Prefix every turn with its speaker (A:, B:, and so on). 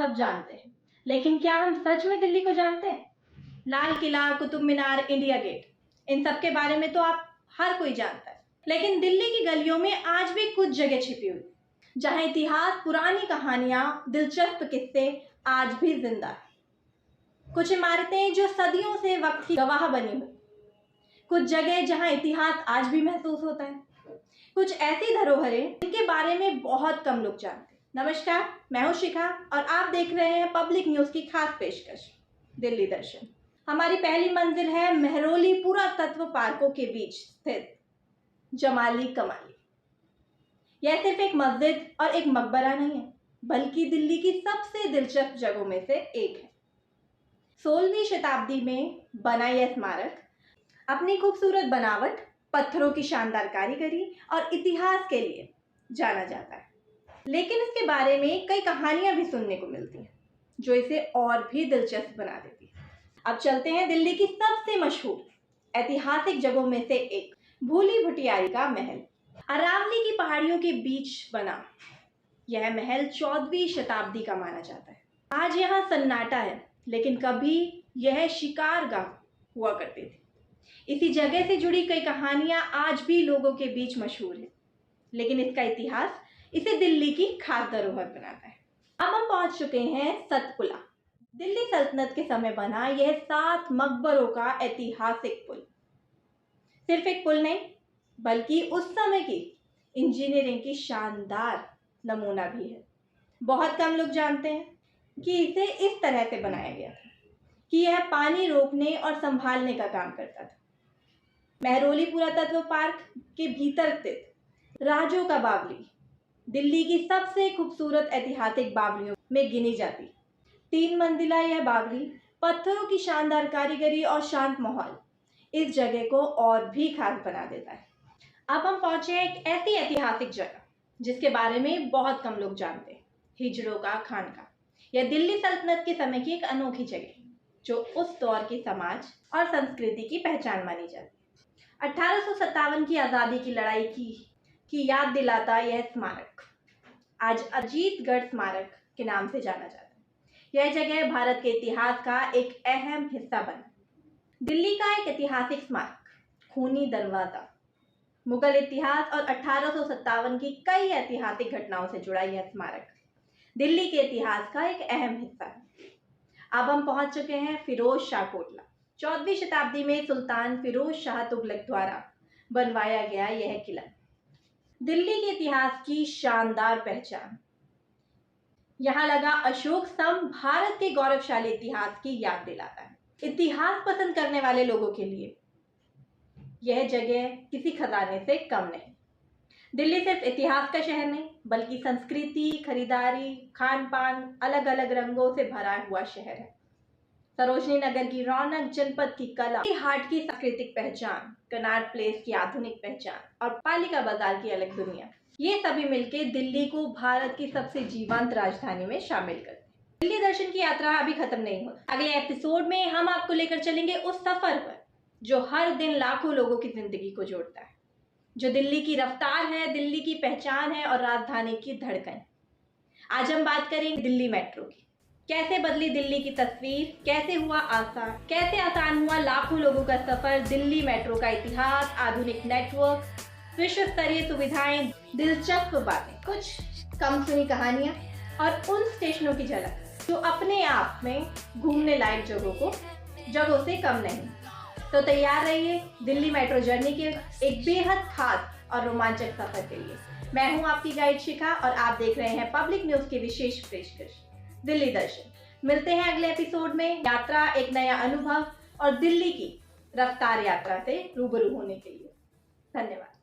A: सब जानते हैं, लेकिन क्या हम सच में दिल्ली को जानते हैं? लाल किला, कुतुब मीनार, इंडिया गेट, इन सब के बारे में तो आप हर कोई जानता है, लेकिन दिल्ली की गलियों में आज भी कुछ जगह छिपी हुई, जहां इतिहास, पुरानी कहानियां, दिलचस्प किस्से आज भी जिंदा है। कुछ इमारतें जो सदियों से वक्त की गवाह बनी हुई, कुछ जगह जहां इतिहास आज भी महसूस होता है, कुछ ऐसी धरोहरें जिनके बारे में बहुत कम लोग जानते हैं। नमस्कार, मैं हूं शिखा और आप देख रहे हैं पब्लिक न्यूज की खास पेशकश दिल्ली दर्शन। हमारी पहली मंजिल है मेहरौली पुरातत्व पार्कों के बीच स्थित जमाली कमाली। यह सिर्फ एक मस्जिद और एक मकबरा नहीं है, बल्कि दिल्ली की सबसे दिलचस्प जगहों में से एक है। 16वीं शताब्दी में बना यह स्मारक अपनी खूबसूरत बनावट, पत्थरों की शानदार कारीगरी और इतिहास के लिए जाना जाता है। लेकिन इसके बारे में कई कहानियां भी सुनने को मिलती हैं, जो इसे और भी दिलचस्प बना देती है। अब चलते हैं दिल्ली की सबसे मशहूर ऐतिहासिक जगहों में से एक, भूली भुटियारी का महल। अरावली की पहाड़ियों के बीच बना यह महल 14वीं शताब्दी का माना जाता है। आज यहाँ सन्नाटा है, लेकिन कभी यह शिकारगाह हुआ करती थी। इसी जगह से जुड़ी कई कहानियां आज भी लोगों के बीच मशहूर है, लेकिन इसका इतिहास इसे दिल्ली की खास धरोहर बनाता है। अब हम पहुंच चुके हैं सतपुड़ा। दिल्ली सल्तनत के समय बना यह 7 मकबरों का ऐतिहासिक पुल सिर्फ एक पुल नहीं, बल्कि उस समय की इंजीनियरिंग की शानदार नमूना भी है। बहुत कम लोग जानते हैं कि इसे इस तरह से बनाया गया था कि यह पानी रोकने और संभालने का काम करता था। मेहरौली पुरातत्व पार्क के भीतर स्थित राजों का बावली दिल्ली की सबसे खूबसूरत ऐतिहासिक बावलियों में गिनी जाती। 3 मंजिला यह बावली, पत्थरों की शानदार कारीगरी और शांत माहौल इस जगह को और भी खास बना देता है। अब हम पहुंचे हैं एक ऐसी ऐतिहासिक जगह जिसके बारे में बहुत कम लोग जानते हैं, हिजड़ों का खानका। यह दिल्ली सल्तनत के समय की एक अनोखी जगह जो उस दौर की समाज और संस्कृति की पहचान मानी जाती है। 1857 की आज़ादी की लड़ाई की याद दिलाता यह स्मारक आज अजीतगढ़ स्मारक के नाम से जाना जाता है। यह जगह भारत के इतिहास का एक अहम हिस्सा बना। दिल्ली का एक ऐतिहासिक स्मारक, खूनी दरवाजा, मुगल इतिहास और 1857 की कई ऐतिहासिक घटनाओं से जुड़ा यह स्मारक दिल्ली के इतिहास का एक अहम हिस्सा है। अब हम पहुंच चुके हैं फिरोज शाह कोटला। 14वीं शताब्दी में सुल्तान फिरोज शाह तुगलक द्वारा बनवाया गया यह किला दिल्ली के इतिहास की शानदार पहचान। यहाँ लगा अशोक स्तंभ भारत के गौरवशाली इतिहास की याद दिलाता है। इतिहास पसंद करने वाले लोगों के लिए यह जगह किसी खजाने से कम नहीं। दिल्ली सिर्फ इतिहास का शहर नहीं, बल्कि संस्कृति, खरीदारी, खान पान, अलग अलग रंगों से भरा हुआ शहर है। सरोजनी नगर की रौनक, जनपद की कला, हाट की सांस्कृतिक पहचान, कनॉट प्लेस की आधुनिक पहचान और पालिका बाजार की अलग दुनिया, ये सभी मिलके दिल्ली को भारत की सबसे जीवंत राजधानी में शामिल करते हैं। दिल्ली दर्शन की यात्रा अभी खत्म नहीं हुई। अगले एपिसोड में हम आपको लेकर चलेंगे उस सफर पर जो हर दिन लाखों लोगों की जिंदगी को जोड़ता है, जो दिल्ली की रफ्तार है, दिल्ली की पहचान है और राजधानी की धड़कन। आज हम बात करेंगे दिल्ली मेट्रो की। कैसे बदली दिल्ली की तस्वीर, कैसे आसान हुआ लाखों लोगों का सफर। दिल्ली मेट्रो का इतिहास, आधुनिक नेटवर्क, विश्व स्तरीय सुविधाएं, दिलचस्प बातें, कुछ कम सुनी कहानियां और उन स्टेशनों की झलक जो अपने आप में घूमने लायक जगहों से कम नहीं। तो तैयार रहिए दिल्ली मेट्रो जर्नी के एक बेहद खास और रोमांचक सफर के लिए। मैं हूं आपकी गाइड शिखा और आप देख रहे हैं पब्लिक न्यूज की विशेष पेशकश दिल्ली दर्शन। मिलते हैं अगले एपिसोड में। यात्रा, एक नया अनुभव और दिल्ली की रफ्तार यात्रा से रूबरू होने के लिए। धन्यवाद।